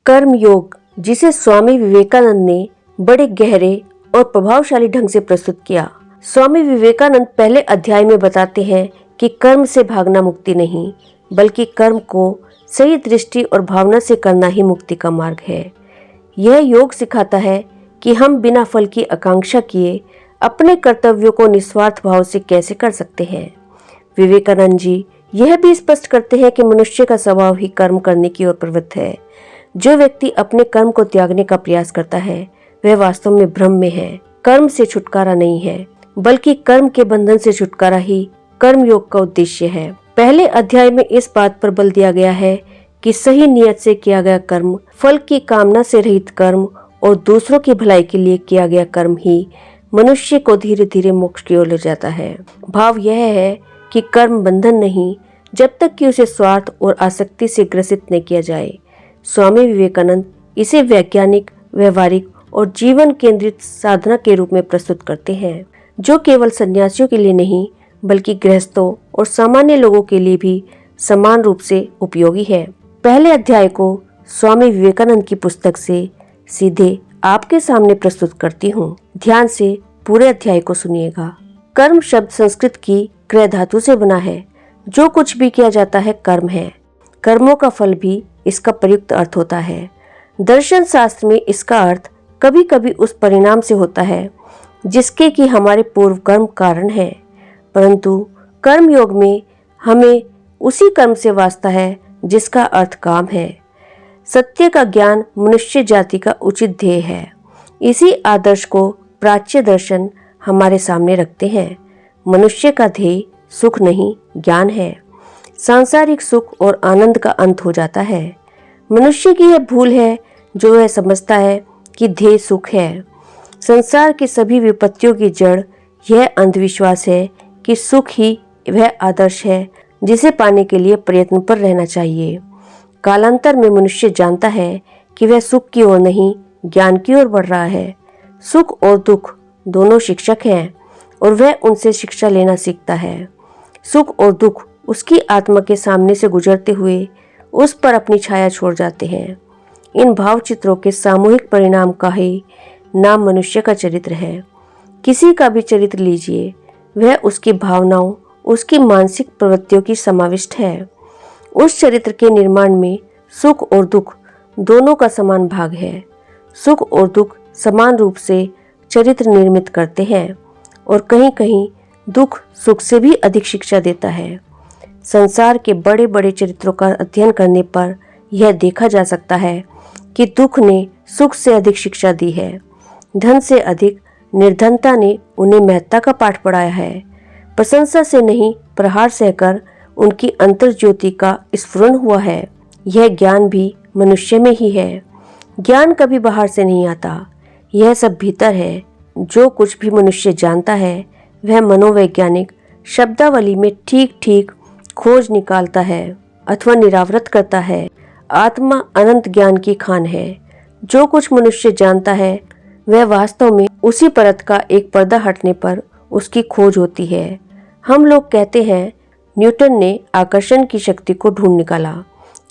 कर्म योग, जिसे स्वामी विवेकानंद ने बड़े गहरे और प्रभावशाली ढंग से प्रस्तुत किया। स्वामी विवेकानंद पहले अध्याय में बताते हैं कि कर्म से भागना मुक्ति नहीं, बल्कि कर्म को सही दृष्टि और भावना से करना ही मुक्ति का मार्ग है। यह योग सिखाता है कि हम बिना फल की आकांक्षा किए अपने कर्तव्यों को निस्वार्थ भाव से कैसे कर सकते हैं। विवेकानंद जी यह भी स्पष्ट करते हैं कि मनुष्य का स्वभाव ही कर्म करने की ओर प्रवृत्त है। जो व्यक्ति अपने कर्म को त्यागने का प्रयास करता है वह वास्तव में भ्रम में है। कर्म से छुटकारा नहीं है, बल्कि कर्म के बंधन से छुटकारा ही कर्म योग का उद्देश्य है। पहले अध्याय में इस बात पर बल दिया गया है कि सही नियत से किया गया कर्म, फल की कामना से रहित कर्म और दूसरों की भलाई के लिए किया गया कर्म ही मनुष्य को धीरे धीरे मोक्ष की ओर ले जाता है। भाव यह है कि कर्म बंधन नहीं, जब तक कि उसे स्वार्थ और आसक्ति से ग्रसित न किया जाए। स्वामी विवेकानंद इसे वैज्ञानिक, व्यवहारिक और जीवन केंद्रित साधना के रूप में प्रस्तुत करते हैं, जो केवल सन्यासियों के लिए नहीं बल्कि गृहस्थों और सामान्य लोगों के लिए भी समान रूप से उपयोगी है। पहले अध्याय को स्वामी विवेकानंद की पुस्तक से सीधे आपके सामने प्रस्तुत करती हूँ। ध्यान से पूरे अध्याय को सुनिएगा। कर्म शब्द संस्कृत की क्रय धातु से बना है। जो कुछ भी किया जाता है कर्म है। कर्मों का फल भी इसका प्रयुक्त अर्थ होता है। दर्शन शास्त्र में इसका अर्थ कभी कभी उस परिणाम से होता है जिसके कि हमारे पूर्व कर्म कारण है, परंतु कर्म योग में हमें उसी कर्म से वास्ता है जिसका अर्थ काम है। सत्य का ज्ञान मनुष्य जाति का उचित ध्येय है। इसी आदर्श को प्राच्य दर्शन हमारे सामने रखते हैं। मनुष्य का ध्येय सुख नहीं, ज्ञान है। सांसारिक सुख और आनंद का अंत हो जाता है। मनुष्य की यह भूल है जो वह समझता है कि ध्येय सुख है। संसार की सभी विपत्तियों की जड़ यह अंधविश्वास है कि सुख ही वह आदर्श है जिसे पाने के लिए प्रयत्न पर रहना चाहिए। कालांतर में मनुष्य जानता है कि वह सुख की ओर नहीं, ज्ञान की ओर बढ़ रहा है। सुख और दुख दोनों शिक्षक हैं और वह उनसे शिक्षा लेना सीखता है। सुख और दुख उसकी आत्मा के सामने से गुजरते हुए उस पर अपनी छाया छोड़ जाते हैं। इन भाव चित्रों के सामूहिक परिणाम का ही नाम मनुष्य का चरित्र है। किसी का भी चरित्र लीजिए, वह उसकी भावनाओं, उसकी मानसिक प्रवृत्तियों की समाविष्ट है। उस चरित्र के निर्माण में सुख और दुख दोनों का समान भाग है। सुख और दुख समान रूप से चरित्र निर्मित करते हैं और कहीं कहीं दुख सुख से भी अधिक शिक्षा देता है। संसार के बड़े बड़े चरित्रों का अध्ययन करने पर यह देखा जा सकता है कि दुख ने सुख से अधिक शिक्षा दी है। धन से अधिक निर्धनता ने उन्हें महत्ता का पाठ पढ़ाया है। प्रशंसा से नहीं, प्रहार सहकर उनकी अंतर ज्योति का स्फुरन हुआ है। यह ज्ञान भी मनुष्य में ही है। ज्ञान कभी बाहर से नहीं आता, यह सब भीतर है। जो कुछ भी मनुष्य जानता है वह मनोवैज्ञानिक शब्दावली में ठीक ठीक खोज निकालता है अथवा निरावृत करता है। आत्मा अनंत ज्ञान की खान है। जो कुछ मनुष्य जानता है वह वास्तव में उसी परत का एक पर्दा हटने पर उसकी खोज होती है। हम लोग कहते हैं न्यूटन ने आकर्षण की शक्ति को ढूंढ निकाला।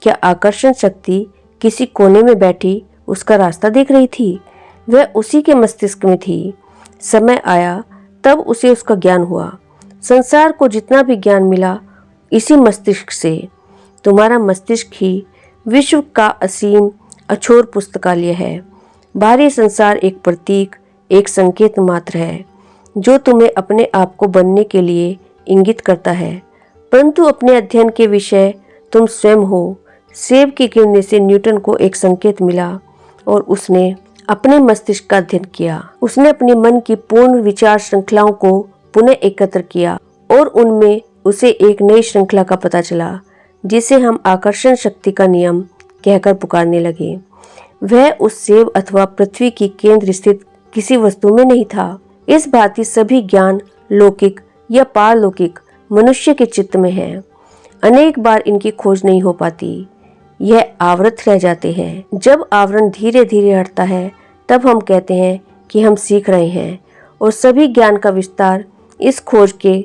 क्या आकर्षण शक्ति किसी कोने में बैठी उसका रास्ता देख रही थी? वह उसी के मस्तिष्क में थी। समय आया तब उसे उसका ज्ञान हुआ। संसार को जितना भी ज्ञान मिला इसी मस्तिष्क से। तुम्हारा मस्तिष्क ही विश्व का असीम अछोर पुस्तकालय है। बाहरी संसार एक प्रतीक, एक संकेत मात्र है जो तुम्हें अपने आप को बनने के लिए इंगित करता है, परंतु अपने अध्ययन के विषय तुम स्वयं हो। सेब की गिरने से न्यूटन को एक संकेत मिला और उसने अपने मस्तिष्क का अध्ययन किया। उसने अपने मन की पूर्ण विचार श्रृंखलाओं को पुनः एकत्र किया और उनमें उसे एक नई श्रृंखला का पता चला जिसे हम आकर्षण शक्ति का नियम कहकर पुकारने लगे। वह उस सेब अथवा पृथ्वी की केंद्र स्थित किसी वस्तु में नहीं था। इस भांति सभी ज्ञान लौकिक या पारलौकिक मनुष्य के चित्त में है। अनेक बार इनकी खोज नहीं हो पाती, यह आवृत रह जाते हैं। जब आवरण धीरे धीरे हटता है तब हम कहते हैं कि हम सीख रहे हैं और सभी ज्ञान का विस्तार इस खोज के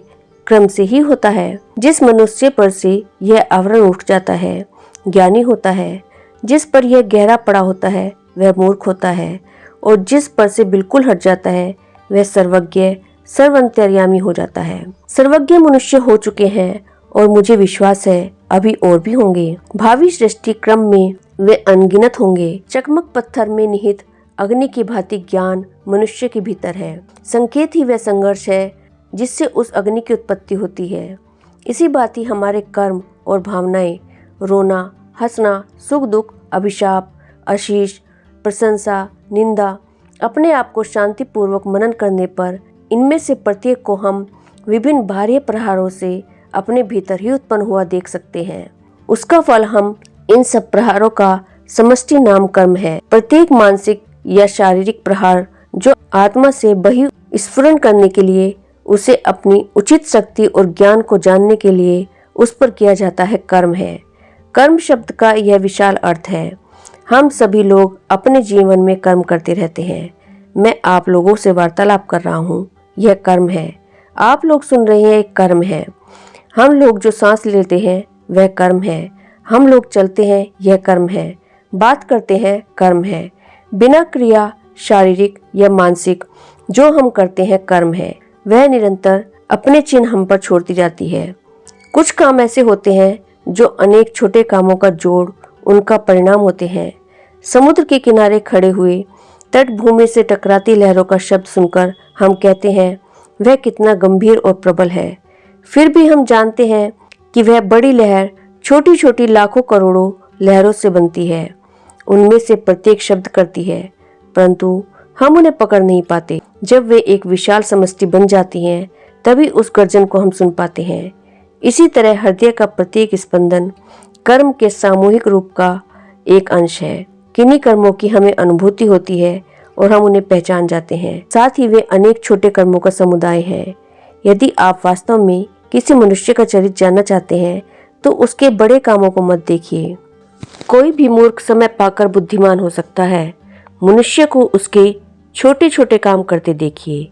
क्रम से ही होता है। जिस मनुष्य पर से यह आवरण उठ जाता है ज्ञानी होता है। जिस पर यह गहरा पड़ा होता है वह मूर्ख होता है, और जिस पर से बिल्कुल हट जाता है वह सर्वज्ञ सर्वअंतर्यामी हो जाता है। सर्वज्ञ मनुष्य हो चुके हैं और मुझे विश्वास है अभी और भी होंगे। भावी सृष्टि क्रम में वे अनगिनत होंगे। चकमक पत्थर में निहित अग्नि की भांति ज्ञान मनुष्य के भीतर है। संकेत ही वह संघर्ष है जिससे उस अग्नि की उत्पत्ति होती है। इसी बात ही हमारे कर्म और भावनाएं, रोना, हंसना, सुख दुख, अभिशाप, आशीष, प्रशंसा, निंदा, अपने आप को शांतिपूर्वक मनन करने पर इनमें से प्रत्येक को हम विभिन्न बाह्य प्रहारों से अपने भीतर ही उत्पन्न हुआ देख सकते हैं। उसका फल हम इन सब प्रहारों का समष्टि नाम कर्म है। प्रत्येक मानसिक या शारीरिक प्रहार जो आत्मा से बहिस्फुरण करने के लिए, उसे अपनी उचित शक्ति और ज्ञान को जानने के लिए उस पर किया जाता है कर्म है। कर्म शब्द का यह विशाल अर्थ है। हम सभी लोग अपने जीवन में कर्म करते रहते हैं। मैं आप लोगों से वार्तालाप कर रहा हूँ, यह कर्म है। आप लोग सुन रहे हैं, एक कर्म है। हम लोग जो सांस लेते हैं वह कर्म है। हम लोग चलते हैं, यह कर्म है। बात करते हैं, कर्म है। बिना क्रिया शारीरिक या मानसिक जो हम करते हैं कर्म है। वह निरंतर अपने चिन्ह हम पर छोड़ती जाती है। कुछ काम ऐसे होते हैं जो अनेक छोटे कामों का जोड़ उनका परिणाम होते हैं। समुद्र के किनारे खड़े हुए तटभूमि से टकराती लहरों का शब्द सुनकर हम कहते हैं वह कितना गंभीर और प्रबल है। फिर भी हम जानते हैं कि वह बड़ी लहर छोटी छोटी लाखों करोड़ों लहरों से बनती है। उनमें से प्रत्येक शब्द करती है, परंतु हम उन्हें पकड़ नहीं पाते। जब वे एक विशाल समष्टि बन जाती हैं तभी उस गर्जन को हम सुन पाते हैं। इसी तरह हृदय का प्रत्येक स्पंदन कर्म के सामूहिक रूप का एक अंश है। किन्हीं कर्मों की हमें अनुभूति होती है और हम उन्हें पहचान जाते हैं। साथ ही वे अनेक छोटे कर्मों का समुदाय है। यदि आप वास्तव में किसी मनुष्य का चरित्र जानना चाहते हैं तो उसके बड़े कामों को मत देखिए। कोई भी मूर्ख समय पाकर बुद्धिमान हो सकता है। मनुष्य को उसके छोटे छोटे काम करते देखिए।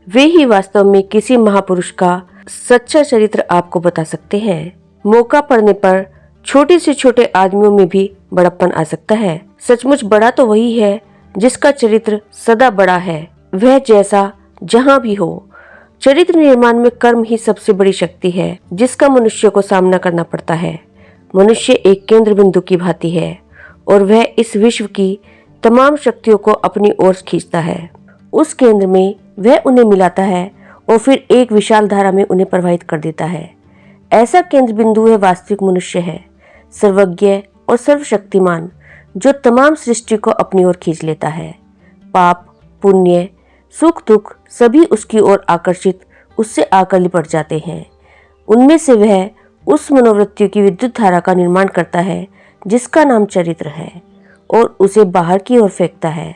वे ही वास्तव में किसी महापुरुष का सच्चा चरित्र आपको बता सकते हैं। मौका पड़ने पर छोटे से छोटे आदमियों में भी बड़प्पन आ सकता है। सचमुच बड़ा तो वही है जिसका चरित्र सदा बड़ा है, वह जैसा जहाँ भी हो। चरित्र निर्माण में कर्म ही सबसे बड़ी शक्ति है जिसका मनुष्य को सामना करना पड़ता है। मनुष्य एक केंद्र बिंदु की भांति है और वह इस विश्व की तमाम शक्तियों को अपनी ओर खींचता है। उस केंद्र में वह उन्हें मिलाता है और फिर एक विशाल धारा में उन्हें प्रवाहित कर देता है। ऐसा केंद्र बिंदु है वास्तविक मनुष्य है, सर्वज्ञ और सर्वशक्तिमान, जो तमाम सृष्टि को अपनी ओर खींच लेता है। पाप, पुण्य, सुख दुख सभी उसकी ओर आकर्षित, उससे आकर लिपट जाते हैं। उनमें से वह उस मनोवृत्तियों की विद्युत धारा का निर्माण करता है जिसका नाम चरित्र है और उसे बाहर की ओर फेंकता है।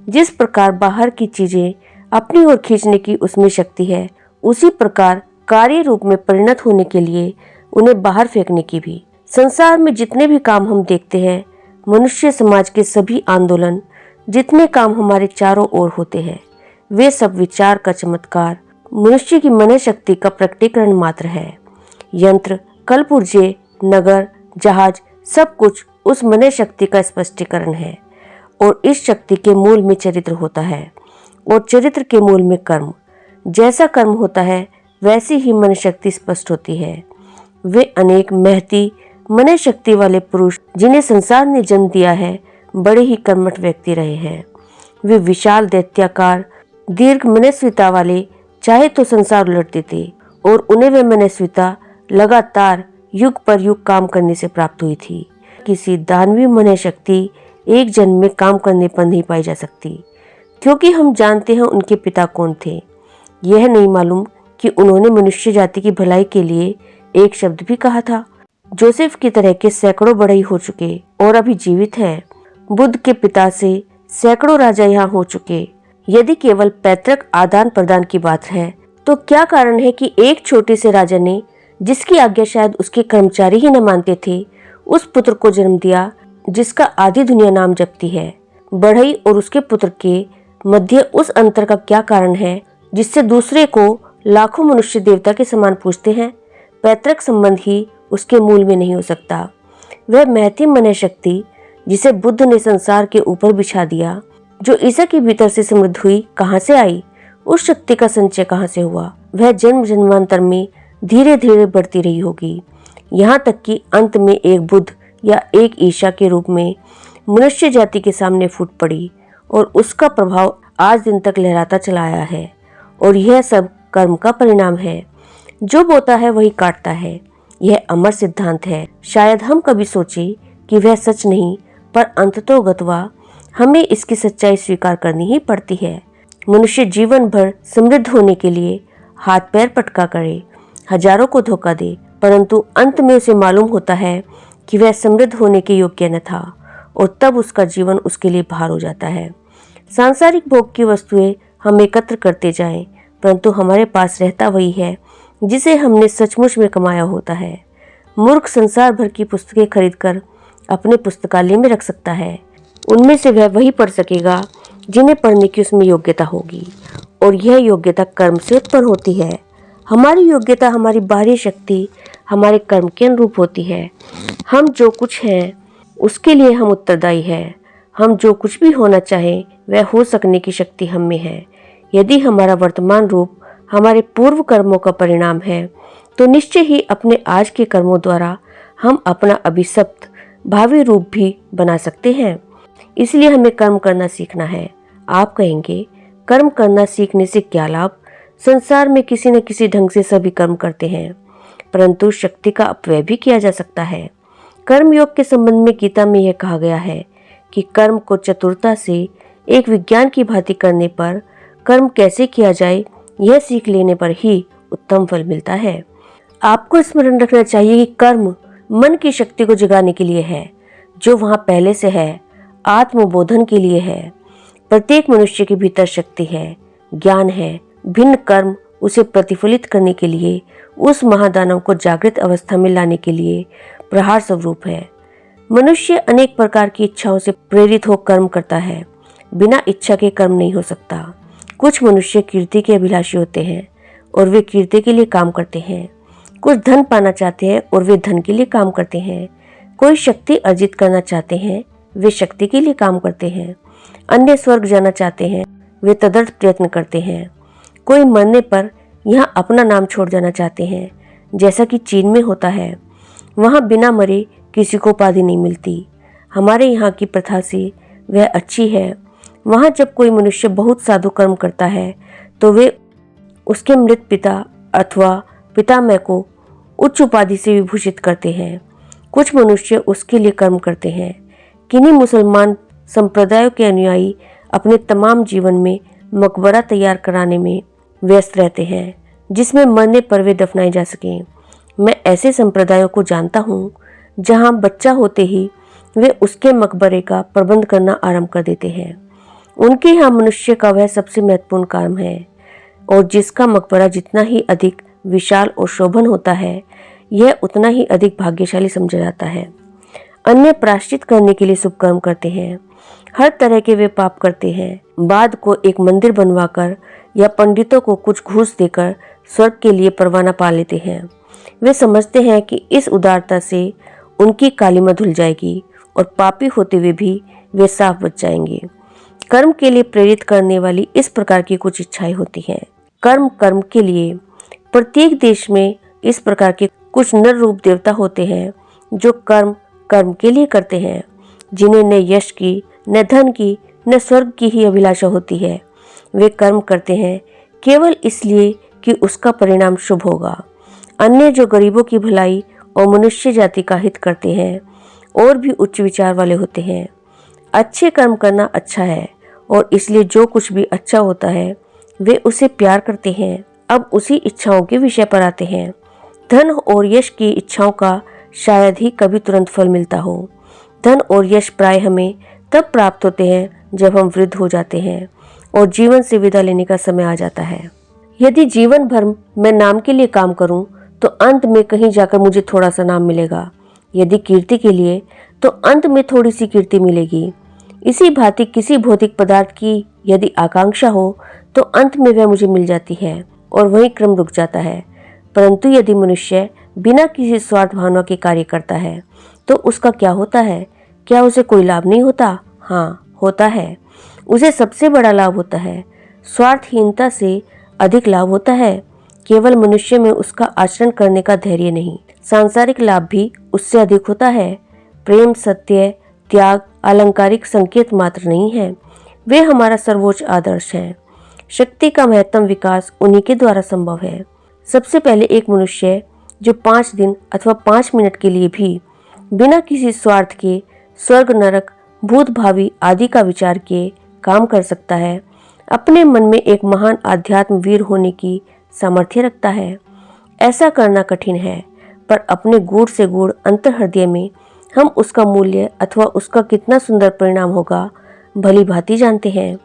जिस प्रकार बाहर की चीजें अपनी ओर खींचने की उसमें शक्ति है, उसी प्रकार कार्य रूप में परिणत होने के लिए उन्हें बाहर फेंकने की भी। संसार में जितने भी काम हम देखते हैं, मनुष्य समाज के सभी आंदोलन, जितने काम हमारे चारों ओर होते हैं, वे सब विचार का चमत्कार, मनुष्य की मन शक्ति का प्रकटीकरण मात्र है। यंत्र, कलपुर्जे, नगर, जहाज, सब कुछ उस मन शक्ति का स्पष्टीकरण है। और इस शक्ति के मूल में चरित्र होता है और चरित्र के मूल में कर्म। जैसा कर्म होता है वैसी ही मन शक्ति स्पष्ट होती है। वे अनेक महती मन शक्ति वाले पुरुष जिन्हें संसार ने जन्म दिया है, बड़े ही कर्मठ व्यक्ति रहे हैं। वे विशाल दैत्याकार दीर्घ मनस्विता वाले चाहे तो संसार उलट देते और उन्हें वे मनस्विता लगातार युग पर युग काम करने से प्राप्त हुई थी। किसी दानवीय मन शक्ति एक जन्म में काम करने पर नहीं पाई जा सकती, क्योंकि हम जानते हैं उनके पिता कौन थे। यह नहीं मालूम कि उन्होंने मनुष्य जाति की भलाई के लिए एक शब्द भी कहा था। जोसेफ की तरह के सैकड़ों बढ़ई हो चुके और अभी जीवित हैं। बुद्ध के पिता से सैकड़ों राजा यहाँ हो चुके। यदि केवल पैतृक आदान प्रदान की बात है तो क्या कारण है कि एक छोटे से राजा ने, जिसकी आज्ञा शायद उसके कर्मचारी ही न मानते थे, उस पुत्र को जन्म दिया जिसका आधी दुनिया नाम जपती है। बढ़ई और उसके पुत्र के मध्य उस अंतर का क्या कारण है जिससे दूसरे को लाखों मनुष्य देवता के समान पूजते हैं? पैतृक संबंध ही उसके मूल में नहीं हो सकता। वह महती मन शक्ति जिसे बुद्ध ने संसार के ऊपर बिछा दिया, जो ईसा के भीतर से समृद्ध हुई, कहाँ से आई? उस शक्ति का संचय कहाँ से हुआ? वह जन्म जन्मांतर में धीरे धीरे बढ़ती रही होगी, यहाँ तक कि अंत में एक बुद्ध या एक ईसा के रूप में मनुष्य जाति के सामने फूट पड़ी और उसका प्रभाव आज दिन तक लहराता चला आया है। और यह सब कर्म का परिणाम है। जो बोता है वही काटता है, यह अमर सिद्धांत है। शायद हम कभी सोचे कि वह सच नहीं, पर अंततोगत्वा हमें इसकी सच्चाई स्वीकार करनी ही पड़ती है। मनुष्य जीवन भर समृद्ध होने के लिए हाथ पैर पटका करे, हजारों को धोखा दे, परंतु अंत में उसे मालूम होता है कि वह समृद्ध होने के योग्य न था, और तब उसका जीवन उसके लिए भार हो जाता है। सांसारिक भोग की वस्तुएं हम एकत्र करते जाएं, परंतु हमारे पास रहता वही है जिसे हमने सचमुच में कमाया होता है। मूर्ख संसार भर की पुस्तकें खरीदकर अपने पुस्तकालय में रख सकता है, उनमें से वह वही पढ़ सकेगा जिन्हें पढ़ने की उसमें योग्यता होगी, और यह योग्यता कर्म से उत्पन्न होती है। हमारी योग्यता हमारी बाहरी शक्ति हमारे कर्म के अनुरूप होती है। हम जो कुछ हैं उसके लिए हम उत्तरदायी हैं। हम जो कुछ भी होना चाहें वह हो सकने की शक्ति हम में है। यदि हमारा वर्तमान रूप हमारे पूर्व कर्मों का परिणाम है, तो निश्चय ही अपने आज के कर्मों द्वारा हम अपना अभिशप्त भावी रूप भी बना सकते हैं। इसलिए हमें कर्म करना सीखना है। आप कहेंगे, कर्म करना सीखने से क्या लाभ? संसार में किसी न किसी ढंग से सभी कर्म करते हैं, परंतु शक्ति का अपव्यय भी किया जा सकता है। कर्म योग के संबंध में गीता में यह कहा गया है कि कर्म को चतुरता से एक विज्ञान की भांति करने पर, कर्म कैसे किया जाए यह सीख लेने पर ही उत्तम फल मिलता है। आपको स्मरण रखना चाहिए कि कर्म मन की शक्ति को जगाने के लिए है, जो वहां पहले से है, आत्मबोधन के लिए है। प्रत्येक मनुष्य के भीतर शक्ति है, ज्ञान है। भिन्न कर्म उसे प्रतिफलित करने के लिए, उस महादानव को जागृत अवस्था में लाने के लिए प्रहार स्वरूप है। मनुष्य अनेक प्रकार की इच्छाओं से प्रेरित हो कर्म करता है। बिना इच्छा के कर्म नहीं हो सकता। कुछ मनुष्य कीर्ति के अभिलाषी होते हैं और वे कीर्ति के लिए काम करते हैं। कुछ धन पाना चाहते हैं और वे धन के लिए काम करते हैं। कोई शक्ति अर्जित करना चाहते हैं, वे शक्ति के लिए काम करते हैं। अन्य स्वर्ग जाना चाहते हैं, वे तदर्थ प्रयत्न करते हैं। कोई मरने पर यहाँ अपना नाम छोड़ जाना चाहते हैं, जैसा कि चीन में होता है। वहाँ बिना मरे किसी को उपाधि नहीं मिलती। हमारे यहाँ की प्रथा से वह अच्छी है। वहाँ जब कोई मनुष्य बहुत साधु कर्म करता है तो वे उसके मृत पिता अथवा पितामह को उच्च उपाधि से विभूषित करते हैं। कुछ मनुष्य उसके लिए कर्म करते हैं। किन्हीं मुसलमान संप्रदायों के अनुयायी अपने तमाम जीवन में मकबरा तैयार कराने में व्यस्त रहते हैं, जिसमें मरने पर वे दफनाए जा सकें। मैं ऐसे संप्रदायों को जानता हूँ जहाँ बच्चा होते ही वे उसके मकबरे का प्रबंध करना आरंभ कर देते हैं। उनके यहाँ मनुष्य का वह सबसे महत्वपूर्ण काम है, और जिसका मकबरा जितना ही अधिक विशाल और शोभन होता है, यह उतना ही अधिक भाग्यशाली समझा जाता है। अन्य प्रायश्चित करने के लिए शुभ कर्म करते हैं। हर तरह के वे पाप करते हैं। बाद को एक मंदिर बनवाकर या पंडितों को कुछ घूस देकर स्वर्ग के लिए परवाना पा लेते हैं। वे समझते हैं कि इस उदारता से उनकी कालिमा धुल जाएगी और पापी होते हुए भी वे साफ बच जाएंगे। कर्म के लिए प्रेरित करने वाली इस प्रकार की कुछ इच्छाएं होती हैं। कर्म के लिए प्रत्येक देश में इस प्रकार के कुछ नर रूप देवता होते हैं जो कर्म के लिए करते हैं, जिन्हें न यश की, न धन की, न स्वर्ग की ही अभिलाषा होती है। वे कर्म करते हैं केवल इसलिए कि उसका परिणाम शुभ होगा। अन्य जो गरीबों की भलाई और मनुष्य जाति का हित करते हैं और भी उच्च विचार वाले होते हैं। अच्छे कर्म करना अच्छा है, और इसलिए जो कुछ भी अच्छा होता है वे उसे प्यार करते हैं। अब उसी इच्छाओं के विषय पर आते हैं। धन और यश की इच्छाओं का शायद ही कभी तुरंत फल मिलता हो। धन और यश प्राय हमें तब प्राप्त होते हैं जब हम वृद्ध हो जाते हैं और जीवन से विदा लेने का समय आ जाता है। यदि जीवन भर मैं नाम के लिए काम करूं, तो अंत में कहीं जाकर मुझे थोड़ा सा नाम मिलेगा। यदि कीर्ति के लिए, तो अंत में थोड़ी सी कीर्ति मिलेगी। इसी भांति किसी भौतिक पदार्थ की यदि आकांक्षा हो, तो अंत में वह मुझे मिल जाती है और वही क्रम रुक जाता है। परंतु यदि मनुष्य बिना किसी स्वार्थ भावना के कार्य करता है, तो उसका क्या होता है? क्या उसे कोई लाभ नहीं होता? हाँ, होता है। उसे सबसे बड़ा लाभ होता है। स्वार्थहीनता से अधिक लाभ होता है। केवल मनुष्य में उसका आचरण करने का धैर्य नहीं, सांसारिक लाभ भी उससे अधिक होता है। प्रेम, सत्य, त्याग अलंकारिक संकेत मात्र नहीं है, वे हमारा सर्वोच्च आदर्श है। शक्ति का महत्तम विकास उन्हीं के द्वारा संभव है। सबसे पहले एक मनुष्य जो 5 दिन अथवा 5 मिनट के लिए भी बिना किसी स्वार्थ के स्वर्ग, नरक, भूत, भावी आदि का विचार किए काम कर सकता है, अपने मन में एक महान आध्यात्म वीर होने की सामर्थ्य रखता है। ऐसा करना कठिन है, पर अपने गूढ़ से गूढ़ अंतर्हृदय में हम उसका मूल्य अथवा उसका कितना सुंदर परिणाम होगा भली भांति जानते हैं।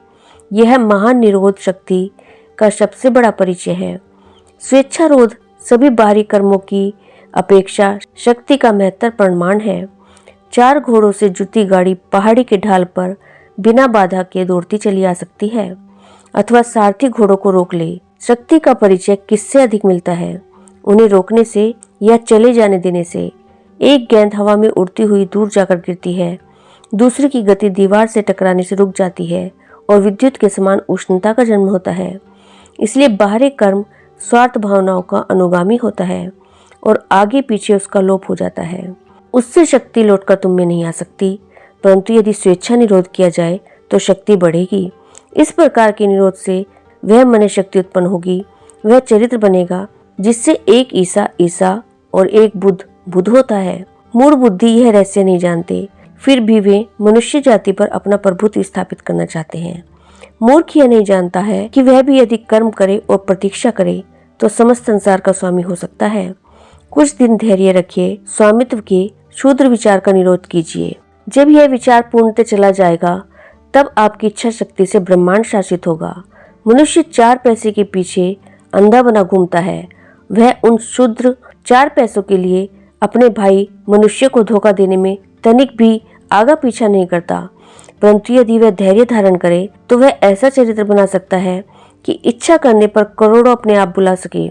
यह महान निरोध शक्ति का सबसे बड़ा परिचय है। स्वेच्छारोध सभी बाहरी कर्मों की अपेक्षा शक्ति का महत्तर प्रमाण है। 4 घोड़ों से जुती गाड़ी पहाड़ी के ढाल पर बिना बाधा के दौड़ती चली आ सकती है, अथवा सारथी घोड़ों को रोक ले। शक्ति का परिचय किससे अधिक मिलता है? उन्हें रोकने से या चले जाने देने से। एक गेंद हवा में उड़ती हुई दूर जाकर गिरती है, दूसरी की गति दीवार से टकराने से रुक जाती है और विद्युत के समान उष्णता का जन्म होता है। इसलिए बाहरी कर्म स्वार्थ भावनाओं का अनुगामी होता है और आगे पीछे उसका लोप हो जाता है। उससे शक्ति लौटकर तुम में नहीं आ सकती, परंतु यदि स्वेच्छा निरोध किया जाए तो शक्ति बढ़ेगी। इस प्रकार के निरोध से वह मन शक्ति उत्पन्न होगी, वह चरित्र बनेगा जिससे एक ईसा ईसा और एक बुद्ध बुद्ध होता है। मूढ़ बुद्धि यह रहस्य नहीं जानते, फिर भी वे मनुष्य जाति पर अपना प्रभुत्व स्थापित करना चाहते हैं। मूर्ख यह नहीं जानता है कि वह भी यदि कर्म करे और प्रतीक्षा करे तो समस्त संसार का स्वामी हो सकता है। कुछ दिन धैर्य रखिए, स्वामित्व के शूद्र विचार का निरोध कीजिए। जब यह विचार पूर्णतः चला जाएगा तब आपकी इच्छा शक्ति से ब्रह्मांड शासित होगा। मनुष्य 4 पैसे के पीछे अंधा बना घूमता है। वह उन शूद्र 4 पैसों के लिए अपने भाई मनुष्य को धोखा देने में तनिक भी आगा पीछा नहीं करता, परंतु यदि वह धैर्य धारण करे तो वह ऐसा चरित्र बना सकता है कि इच्छा करने पर करोड़ों अपने आप बुला सके।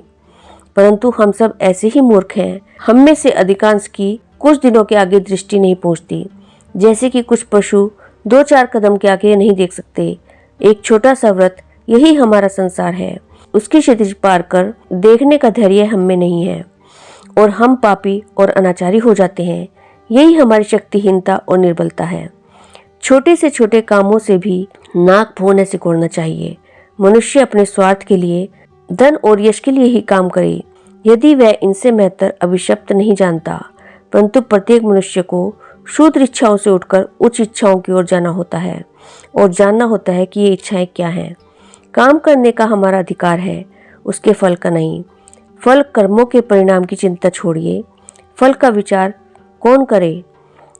परंतु हम सब ऐसे ही मूर्ख हैं। हम में से अधिकांश की कुछ दिनों के आगे दृष्टि नहीं पहुंचती, जैसे कि कुछ पशु 2-4 कदम के आगे नहीं देख सकते। एक छोटा सा व्रत, यही हमारा संसार है। उसकी क्षितिज पार कर देखने का धैर्य हम में नहीं है और हम पापी और अनाचारी हो जाते हैं। यही हमारी शक्तिहीनता और निर्बलता है। छोटे से छोटे कामों से भी नाक भौं सिकोड़ना चाहिए। मनुष्य अपने स्वार्थ के लिए, धन और यश के लिए ही काम करे, यदि वह इनसे बेहतर अभिशप्त नहीं जानता। परंतु प्रत्येक मनुष्य को शूद्र इच्छाओं से उठकर उच्च इच्छाओं की ओर जाना होता है और जानना होता है कि ये इच्छाएं क्या हैं। काम करने का हमारा अधिकार है, उसके फल का नहीं। फल कर्मों के परिणाम की चिंता छोड़िए, फल का विचार कौन करे।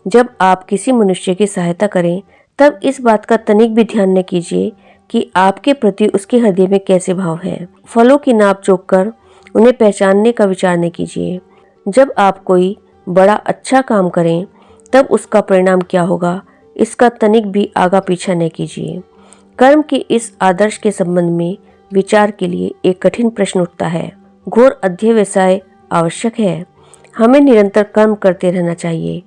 जब आप किसी मनुष्य की सहायता करें तब इस बात का तनिक भी ध्यान न कीजिए कि आपके प्रति उसके हृदय में कैसे भाव है। फलों की नाप जोख कर उन्हें पहचानने का विचार न कीजिए। जब आप कोई बड़ा अच्छा काम करें तब उसका परिणाम क्या होगा, इसका तनिक भी आगा पीछा न कीजिए। कर्म के इस आदर्श के संबंध में विचार के लिए एक कठिन प्रश्न उठता है। घोर अध्यवसाय आवश्यक है। हमें निरंतर कर्म करते रहना चाहिए।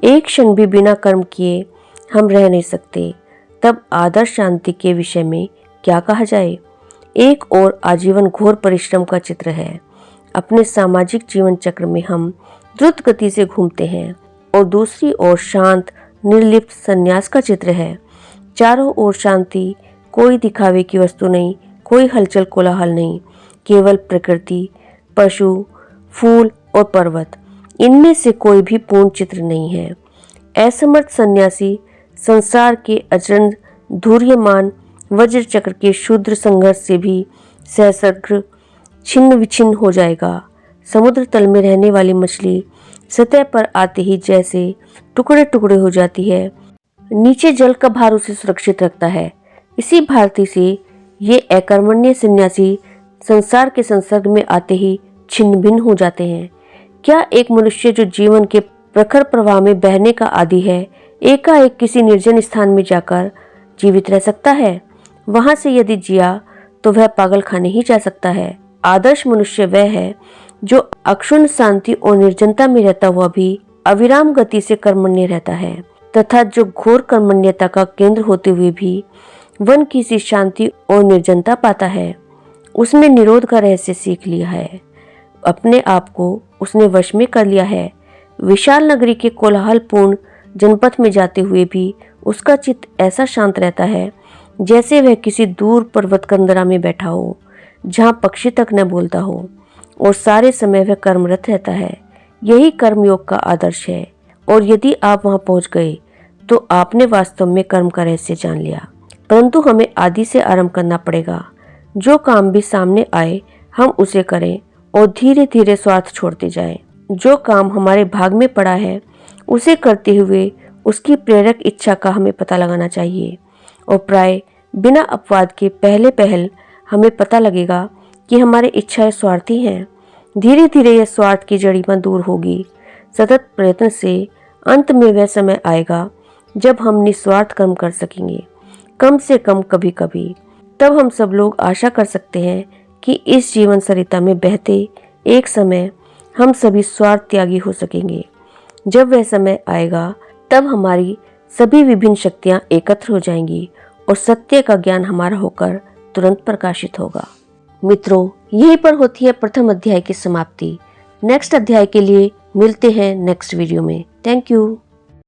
एक क्षण भी बिना कर्म किए हम रह नहीं सकते। तब आदर्श शांति के विषय में क्या कहा जाए। एक और आजीवन घोर परिश्रम का चित्र है। अपने सामाजिक जीवन चक्र में हम द्रुत गति से घूमते हैं और दूसरी ओर शांत निर्लिप्त संन्यास का चित्र है। चारों ओर शांति, कोई दिखावे की वस्तु नहीं, कोई हलचल कोलाहल नहीं, केवल प्रकृति, पशु, फूल और पर्वत, इनमें से कोई भी पूर्ण चित्र नहीं है। असमर्थ सन्यासी संसार के अचरज धूर्यमान वज्र चक्र के शूद्र संघर्ष से भी सहस्त्र छिन्न विछिन्न हो जाएगा। समुद्र तल में रहने वाली मछली सतह पर आते ही जैसे टुकड़े टुकड़े हो जाती है, नीचे जल का भार उसे सुरक्षित रखता है। इसी भारती से ये अकर्मण्य सन्यासी संसार के संसर्ग में आते ही छिन्न भिन्न हो जाते हैं। क्या एक मनुष्य जो जीवन के प्रखर प्रवाह में बहने का आदी है, एकाएक किसी निर्जन स्थान में जाकर जीवित रह सकता है? वहां से यदि जिया तो वह पागल खाने ही जा सकता है। आदर्श मनुष्य वह है जो अक्षुण्ण शांति और निर्जनता में रहता हुआ भी अविराम गति से कर्मण्य रहता है। तथा जो घोर कर्मण्यता का केंद्र होते हुए भी वन की सी शांति और निर्जनता पाता है, उसने निरोध का रहस्य सीख लिया है। अपने आप को उसने वश में कर लिया है। विशाल नगरी के कोलाहलपूर्ण जनपथ में जाते हुए भी उसका चित्त ऐसा शांत रहता है जैसे वह किसी दूर पर्वत कंदरा में बैठा हो, जहाँ पक्षी तक न बोलता हो, और सारे समय वह कर्मरत रहता है। यही कर्मयोग का आदर्श है, और यदि आप वहां पहुंच गए तो आपने वास्तव में कर्म का रहस्य जान लिया। परंतु हमें आदि से आरंभ करना पड़ेगा। जो काम भी सामने आए हम उसे करें और धीरे धीरे स्वार्थ छोड़ते जाएं। जो काम हमारे भाग में पड़ा है उसे करते हुए उसकी प्रेरक इच्छा का हमें पता लगाना चाहिए, और प्राय बिना अपवाद के पहल हमें पता लगेगा कि हमारी इच्छाएं स्वार्थी हैं। धीरे धीरे यह स्वार्थ की जड़ियां दूर होगी। सतत प्रयत्न से अंत में वह समय आएगा जब हम निस्वार्थ कर्म कर सकेंगे, कम से कम कभी कभी। तब हम सब लोग आशा कर सकते हैं कि इस जीवन सरिता में बहते एक समय हम सभी स्वार्थ त्यागी हो सकेंगे। जब वह समय आएगा तब हमारी सभी विभिन्न शक्तियां एकत्र हो जाएंगी और सत्य का ज्ञान हमारा होकर तुरंत प्रकाशित होगा। मित्रों, यहीं पर होती है प्रथम अध्याय की समाप्ति। नेक्स्ट अध्याय के लिए मिलते हैं नेक्स्ट वीडियो में। Thank you.